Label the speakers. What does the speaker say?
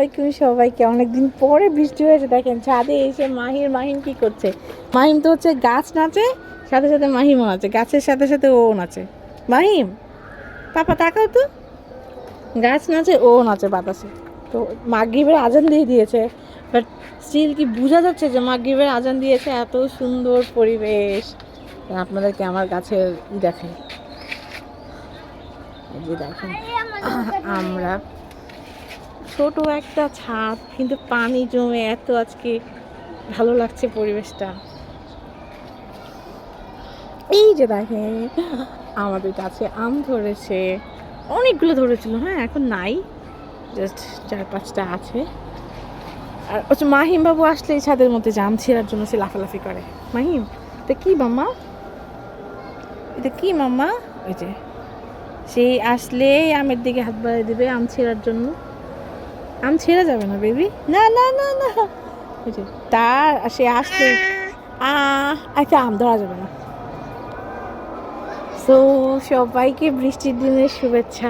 Speaker 1: আলাইকুম সবাইকে। অনেকদিন পরে বৃষ্টি হয়েছে, দেখেন ছাদে এসে মাহিম কি করছে। মাহিম তো হচ্ছে গাছ নাচে, সাথে সাথে মাহিমও নাচে, গাছের সাথে সাথে ও নাচে। মাহিম পাপা তাকাও তো, গাছ নাচে ও নাচে বাতাসে। তো মাগরিবের আজান দিয়ে দিয়েছে, বাট স্টিল কি বোঝা যাচ্ছে যে মাগরিবের আজান দিয়েছে। এত সুন্দর পরিবেশ। আপনাদেরকে আমার গাছের দেখাই, যে দেখেন আমরা ছোট একটা ছাদ, কিন্তু পানি জমে এত আজকে ভালো লাগছে পরিবেশটা। এই যে দেখেন আমাদের কাছে আম ধরেছে, অনেকগুলো ধরেছিল, হ্যাঁ এখন নাই, জাস্ট 4-5টা আছে। আর হচ্ছে মাহিম বাবু আসলে এই ছাদের মধ্যে আম ছেঁড়ার জন্য সে লাফালাফি করে। মাহিম এটা কি মাম্মা, এটা কি মাম্মা? ওই যে সে আসলে আমের দিকে হাত বাড়িয়ে দেবে আম ছেঁড়ার জন্য। আম ছেড়ে যাবে না বেবি, না না না না, বুঝলি তার সে আসলে আচ্ছা আম ধরা যাবে না। সো সবাইকে বৃষ্টির দিনের শুভেচ্ছা।